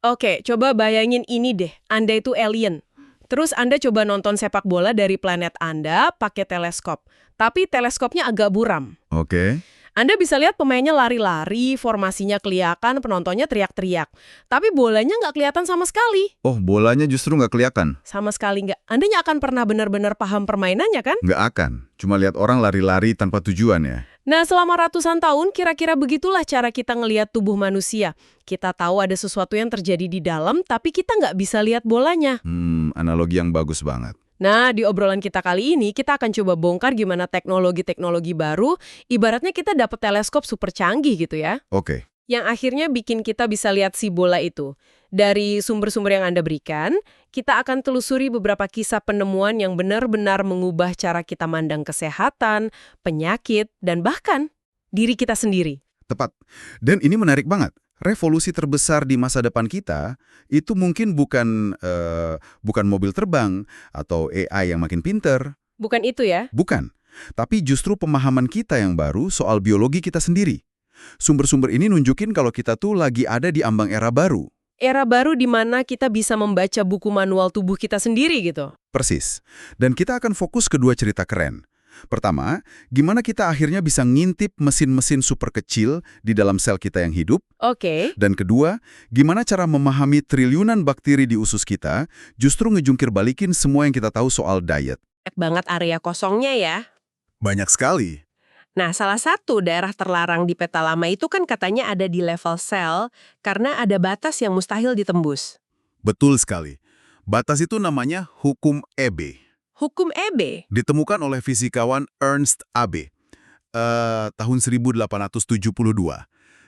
Oke, coba bayangin ini deh. Anda itu alien. Terus Anda coba nonton sepak bola dari planet Anda pakai teleskop. Tapi teleskopnya agak buram. Oke. Anda bisa lihat pemainnya lari-lari, formasinya kelihatan, penontonnya teriak-teriak. Tapi bolanya nggak kelihatan sama sekali. Oh, bolanya justru nggak kelihatan. Sama sekali nggak. Anda nggak akan pernah benar-benar paham permainannya, kan? Nggak akan. Cuma lihat orang lari-lari tanpa tujuan ya. Nah, selama ratusan tahun, kira-kira begitulah cara kita ngelihat tubuh manusia. Kita tahu ada sesuatu yang terjadi di dalam, tapi kita nggak bisa lihat bolanya. Analogi yang bagus banget. Nah, di obrolan kita kali ini, kita akan coba bongkar gimana teknologi-teknologi baru, ibaratnya kita dapat teleskop super canggih gitu ya, Oke. yang akhirnya bikin kita bisa lihat si bola itu. Dari sumber-sumber yang Anda berikan, kita akan telusuri beberapa kisah penemuan yang benar-benar mengubah cara kita mandang kesehatan, penyakit, dan bahkan diri kita sendiri. Tepat. Dan ini menarik banget. Revolusi terbesar di masa depan kita itu mungkin bukan mobil terbang atau AI yang makin pinter. Bukan itu ya? Bukan. Tapi justru pemahaman kita yang baru soal biologi kita sendiri. Sumber-sumber ini nunjukin kalau kita tuh lagi ada di ambang era baru. Era baru di mana kita bisa membaca buku manual tubuh kita sendiri gitu. Persis. Dan kita akan fokus ke dua cerita keren. Pertama, gimana kita akhirnya bisa ngintip mesin-mesin super kecil di dalam sel kita yang hidup. Oke. Dan kedua, gimana cara memahami triliunan bakteri di usus kita justru ngejungkir balikin semua yang kita tahu soal diet. Banyak banget area kosongnya ya. Banyak sekali. Nah, salah satu daerah terlarang di peta lama itu kan katanya ada di level sel karena ada batas yang mustahil ditembus. Betul sekali. Batas itu namanya hukum EB. Hukum EB? Ditemukan oleh fisikawan Ernst Abbe tahun 1872.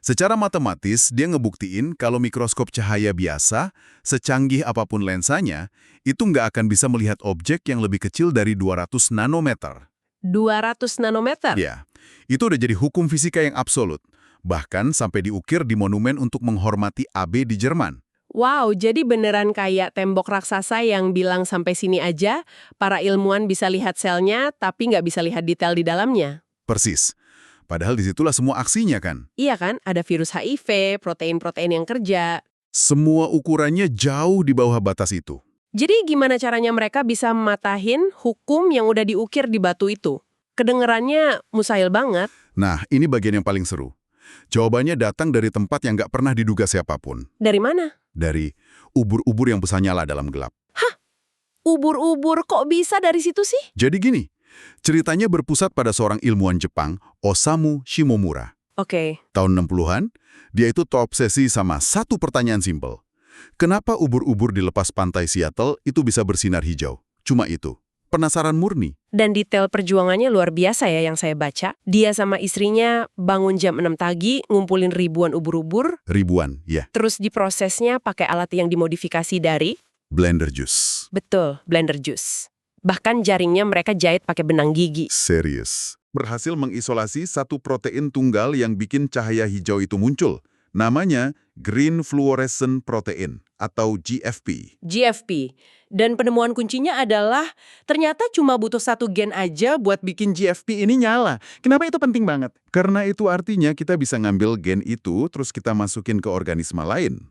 Secara matematis, dia ngebuktiin kalau mikroskop cahaya biasa, secanggih apapun lensanya, itu nggak akan bisa melihat objek yang lebih kecil dari 200 nanometer. 200 nanometer? Ya, itu udah jadi hukum fisika yang absolut. Bahkan sampai diukir di monumen untuk menghormati Abbe di Jerman. Wow, jadi beneran kayak tembok raksasa yang bilang sampai sini aja, para ilmuwan bisa lihat selnya, tapi nggak bisa lihat detail di dalamnya. Persis. Padahal disitulah semua aksinya kan. Iya kan, ada virus HIV, protein-protein yang kerja. Semua ukurannya jauh di bawah batas itu. Jadi gimana caranya mereka bisa matahin hukum yang udah diukir di batu itu? Kedengerannya mustahil banget. Nah, ini bagian yang paling seru. Jawabannya datang dari tempat yang nggak pernah diduga siapapun. Dari mana? Dari ubur-ubur yang bisa nyala dalam gelap. Ubur-ubur kok bisa dari situ sih? Jadi gini, ceritanya berpusat pada seorang ilmuwan Jepang, Osamu Shimomura. Oke. Tahun 60-an, dia itu terobsesi sama satu pertanyaan simpel. Kenapa ubur-ubur di lepas pantai Seattle itu bisa bersinar hijau? Cuma itu. Penasaran murni. Dan detail perjuangannya luar biasa ya yang saya baca. Dia sama istrinya bangun jam 6 pagi, ngumpulin ribuan ubur-ubur. Ribuan, ya. Terus diprosesnya pakai alat yang dimodifikasi dari? Blender juice. Betul, blender juice. Bahkan jaringnya mereka jahit pakai benang gigi. Serius. Berhasil mengisolasi satu protein tunggal yang bikin cahaya hijau itu muncul. Namanya Green Fluorescent Protein atau GFP. GFP. Dan penemuan kuncinya adalah ternyata cuma butuh satu gen aja buat bikin GFP ini nyala. Kenapa itu penting banget? Karena itu artinya kita bisa ngambil gen itu terus kita masukin ke organisme lain,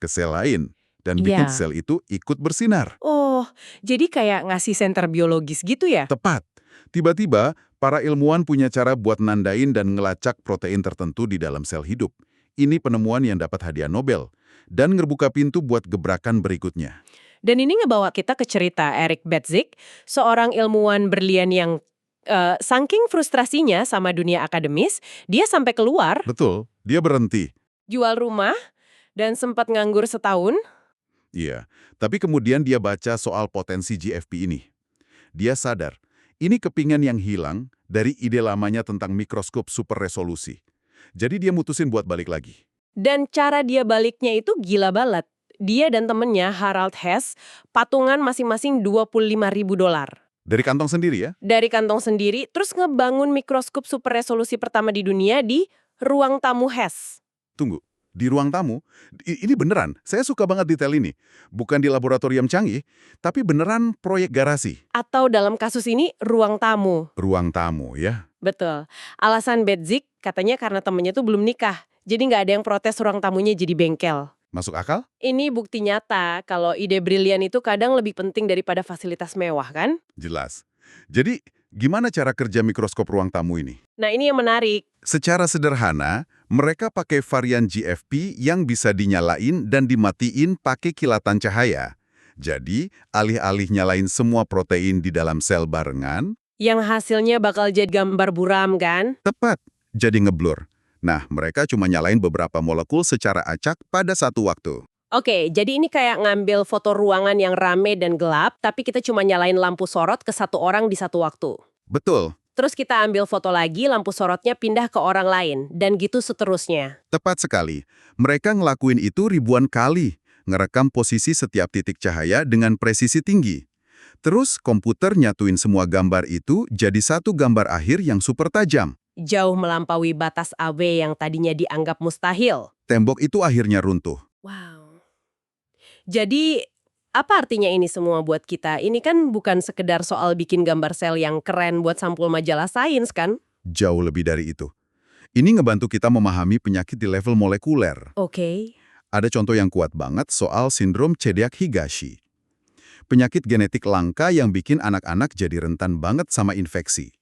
ke sel lain, dan bikin Ya. sel itu ikut bersinar. Oh, jadi kayak ngasih senter biologis gitu ya? Tepat. Tiba-tiba, para ilmuwan punya cara buat nandain dan ngelacak protein tertentu di dalam sel hidup. Ini penemuan yang dapat hadiah Nobel dan ngebuka pintu buat gebrakan berikutnya. Dan ini ngebawa kita ke cerita Eric Bedzik, seorang ilmuwan berlian yang saking frustrasinya sama dunia akademis, dia sampai keluar, Betul, dia berhenti. jual rumah, dan sempat nganggur setahun. Iya, tapi kemudian dia baca soal potensi GFP ini. Dia sadar, ini kepingan yang hilang dari ide lamanya tentang mikroskop super resolusi. Jadi dia mutusin buat balik lagi. Dan cara dia baliknya itu gila banget. Dia dan temennya, Harald Hess, patungan masing-masing $25.000. Dari kantong sendiri ya? Dari kantong sendiri, terus ngebangun mikroskop super resolusi pertama di dunia di ruang tamu Hess. Tunggu, di ruang tamu? Ini beneran, saya suka banget detail ini. Bukan di laboratorium canggih, tapi beneran proyek garasi. Atau dalam kasus ini, ruang tamu. Ruang tamu ya? Betul. Alasan Bedzik katanya karena temennya tuh belum nikah. Jadi nggak ada yang protes ruang tamunya jadi bengkel. Masuk akal? Ini bukti nyata kalau ide brilian itu kadang lebih penting daripada fasilitas mewah, kan? Jelas. Jadi, gimana cara kerja mikroskop ruang tamu ini? Nah, ini yang menarik. Secara sederhana, mereka pakai varian GFP yang bisa dinyalain dan dimatiin pakai kilatan cahaya. Jadi, alih-alih nyalain semua protein di dalam sel barengan, Yang hasilnya bakal jadi gambar buram, kan? tepat, jadi ngeblur. Nah, mereka cuma nyalain beberapa molekul secara acak pada satu waktu. Oke, jadi ini kayak ngambil foto ruangan yang rame dan gelap, tapi kita cuma nyalain lampu sorot ke satu orang di satu waktu. Betul, Terus kita ambil foto lagi, lampu sorotnya pindah ke orang lain, dan gitu seterusnya. tepat sekali. Mereka ngelakuin itu ribuan kali, ngerekam posisi setiap titik cahaya dengan presisi tinggi. Terus komputer nyatuin semua gambar itu jadi satu gambar akhir yang super tajam. Jauh melampaui batas AB yang tadinya dianggap mustahil. Tembok itu akhirnya runtuh. Wow. Jadi, apa artinya ini semua buat kita? Ini kan bukan sekedar soal bikin gambar sel yang keren buat sampul majalah sains, kan? Jauh lebih dari itu. Ini ngebantu kita memahami penyakit di level molekuler. Oke. Ada contoh yang kuat banget soal sindrom celiac Higashi. Penyakit genetik langka yang bikin anak-anak jadi rentan banget sama infeksi.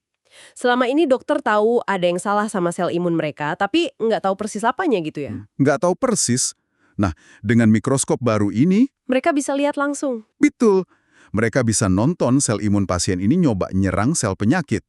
Selama ini dokter tahu ada yang salah sama sel imun mereka, tapi nggak tahu persis apanya gitu ya. Nggak tahu persis. Nah, dengan mikroskop baru ini, Mereka bisa lihat langsung. betul. Mereka bisa nonton sel imun pasien ini nyoba nyerang sel penyakit.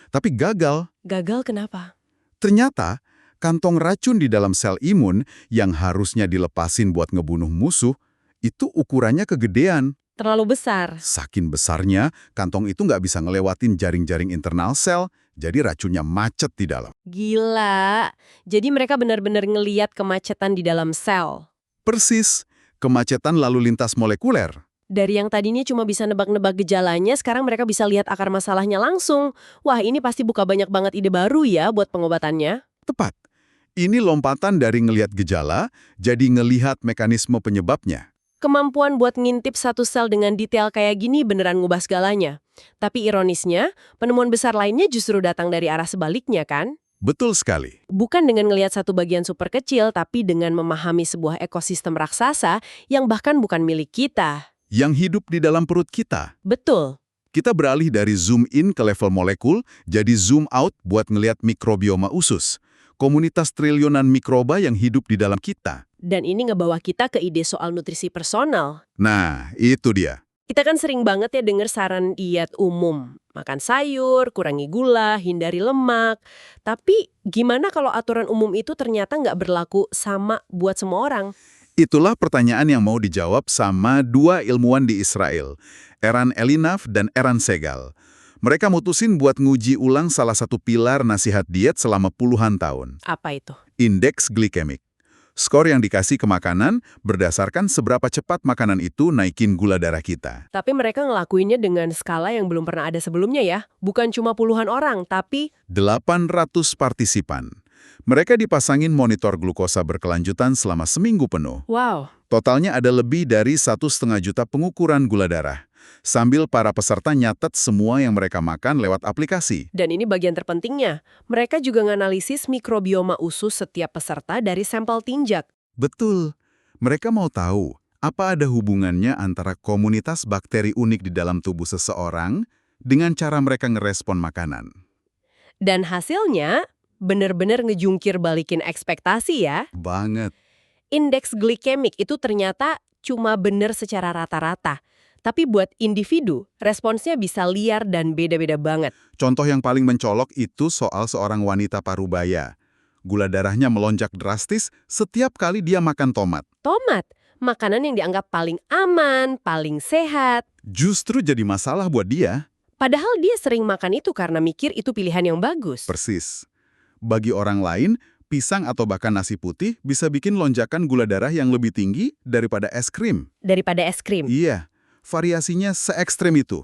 Tapi gagal. Gagal kenapa? Ternyata, kantong racun di dalam sel imun yang harusnya dilepasin buat ngebunuh musuh, itu ukurannya kegedean. Terlalu besar. Saking besarnya, kantong itu nggak bisa ngelewatin jaring-jaring internal sel, jadi racunnya macet di dalam. Gila. Jadi mereka benar-benar ngeliat kemacetan di dalam sel. Persis, kemacetan lalu lintas molekuler. Dari yang tadinya cuma bisa nebak-nebak gejalanya, sekarang mereka bisa lihat akar masalahnya langsung. Wah, ini pasti buka banyak banget ide baru ya buat pengobatannya. Tepat. Ini lompatan dari ngelihat gejala, jadi ngelihat mekanisme penyebabnya. Kemampuan buat ngintip satu sel dengan detail kayak gini beneran ngubah segalanya. Tapi ironisnya, penemuan besar lainnya justru datang dari arah sebaliknya kan? Betul sekali. Bukan dengan ngelihat satu bagian super kecil, tapi dengan memahami sebuah ekosistem raksasa yang bahkan bukan milik kita. Yang hidup di dalam perut kita. Betul. Kita beralih dari zoom in ke level molekul, jadi zoom out buat ngelihat mikrobioma usus. Komunitas triliunan mikroba yang hidup di dalam kita. Dan ini ngebawa kita ke ide soal nutrisi personal. Nah, itu dia. Kita kan sering banget ya dengar saran diet umum. Makan sayur, kurangi gula, hindari lemak. Tapi gimana kalau aturan umum itu ternyata nggak berlaku sama buat semua orang? Itulah pertanyaan yang mau dijawab sama dua ilmuwan di Israel, Eran Elinaf dan Eran Segal. Mereka mutusin buat nguji ulang salah satu pilar nasihat diet selama puluhan tahun. Apa itu? Indeks glikemik. Skor yang dikasih ke makanan berdasarkan seberapa cepat makanan itu naikin gula darah kita. Tapi mereka ngelakuinnya dengan skala yang belum pernah ada sebelumnya ya. Bukan cuma puluhan orang, tapi 800 partisipan. Mereka dipasangin monitor glukosa berkelanjutan selama seminggu penuh. wow. Totalnya ada lebih dari 1,5 juta pengukuran gula darah. Sambil para peserta nyatet semua yang mereka makan lewat aplikasi. Dan ini bagian terpentingnya. Mereka juga nganalisis mikrobioma usus setiap peserta dari sampel tinjak. Betul. Mereka mau tahu, apa ada hubungannya antara komunitas bakteri unik di dalam tubuh seseorang dengan cara mereka ngerespon makanan. Dan hasilnya bener-bener ngejungkir balikin ekspektasi ya. Banget. Indeks glikemik itu ternyata cuma bener secara rata-rata. Tapi buat individu, responsnya bisa liar dan beda-beda banget. Contoh yang paling mencolok itu soal seorang wanita parubaya. Gula darahnya melonjak drastis setiap kali dia makan tomat. Tomat, makanan yang dianggap paling aman, paling sehat. Justru jadi masalah buat dia. Padahal dia sering makan itu karena mikir itu pilihan yang bagus. Persis. Bagi orang lain, pisang atau bahkan nasi putih bisa bikin lonjakan gula darah yang lebih tinggi daripada es krim. Daripada es krim. Iya, variasinya se-ekstrem itu.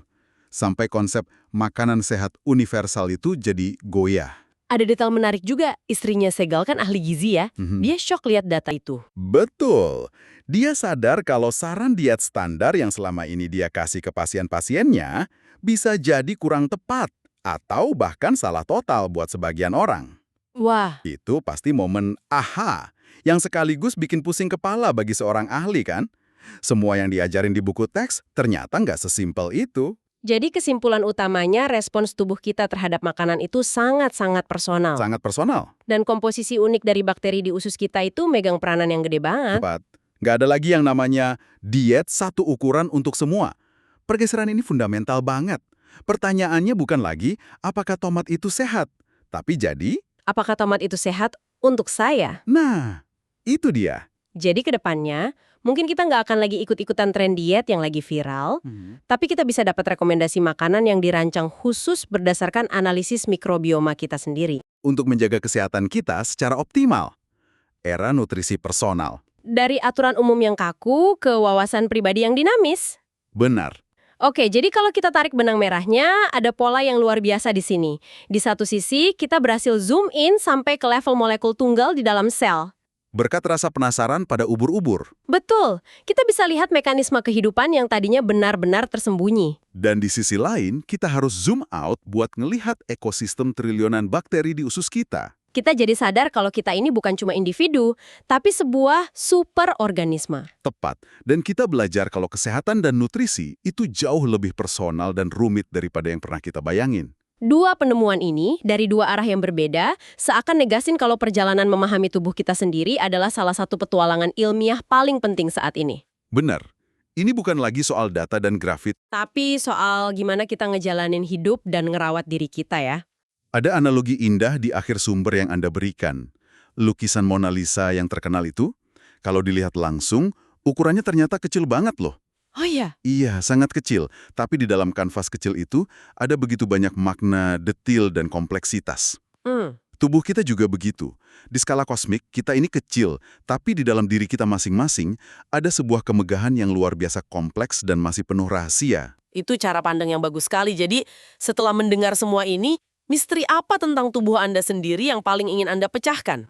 Sampai konsep makanan sehat universal itu jadi goyah. Ada detail menarik juga, istrinya Segal kan ahli gizi ya. Dia shock lihat data itu. Betul. Dia sadar kalau saran diet standar yang selama ini dia kasih ke pasien-pasiennya bisa jadi kurang tepat atau bahkan salah total buat sebagian orang. Wah, Itu pasti momen aha. yang sekaligus bikin pusing kepala bagi seorang ahli kan? Semua yang diajarin di buku teks ternyata nggak sesimpel itu. Jadi kesimpulan utamanya respons tubuh kita terhadap makanan itu sangat-sangat personal. Sangat personal. Dan komposisi unik dari bakteri di usus kita itu megang peranan yang gede banget. Tepat. Nggak ada lagi yang namanya diet satu ukuran untuk semua. Pergeseran ini fundamental banget. Pertanyaannya bukan lagi apakah tomat itu sehat, tapi jadi, Apakah tomat itu sehat untuk saya? nah, itu dia. Jadi ke depannya, mungkin kita nggak akan lagi ikut-ikutan tren diet yang lagi viral, tapi kita bisa dapat rekomendasi makanan yang dirancang khusus berdasarkan analisis mikrobioma kita sendiri. Untuk menjaga kesehatan kita secara optimal. Era nutrisi personal. Dari aturan umum yang kaku ke wawasan pribadi yang dinamis. Benar. Oke, jadi kalau kita tarik benang merahnya, ada pola yang luar biasa di sini. Di satu sisi, kita berhasil zoom in sampai ke level molekul tunggal di dalam sel. Berkat rasa penasaran pada ubur-ubur. Betul, kita bisa lihat mekanisme kehidupan yang tadinya benar-benar tersembunyi. Dan di sisi lain, kita harus zoom out buat ngelihat ekosistem triliunan bakteri di usus kita. Kita jadi sadar kalau kita ini bukan cuma individu, tapi sebuah superorganisme. Tepat. Dan kita belajar kalau kesehatan dan nutrisi itu jauh lebih personal dan rumit daripada yang pernah kita bayangin. Dua penemuan ini, dari dua arah yang berbeda, seakan negasin kalau perjalanan memahami tubuh kita sendiri adalah salah satu petualangan ilmiah paling penting saat ini. Benar. Ini bukan lagi soal data dan grafik. Tapi soal gimana kita ngejalanin hidup dan ngerawat diri kita ya. Ada analogi indah di akhir sumber yang Anda berikan. Lukisan Mona Lisa yang terkenal itu, kalau dilihat langsung, ukurannya ternyata kecil banget loh. Oh iya? Iya, sangat kecil. Tapi di dalam kanvas kecil itu, ada begitu banyak makna, detil, dan kompleksitas. Tubuh kita juga begitu. Di skala kosmik, kita ini kecil, tapi di dalam diri kita masing-masing, ada sebuah kemegahan yang luar biasa kompleks dan masih penuh rahasia. Itu cara pandang yang bagus sekali. Jadi, setelah mendengar semua ini, misteri apa tentang tubuh Anda sendiri yang paling ingin Anda pecahkan?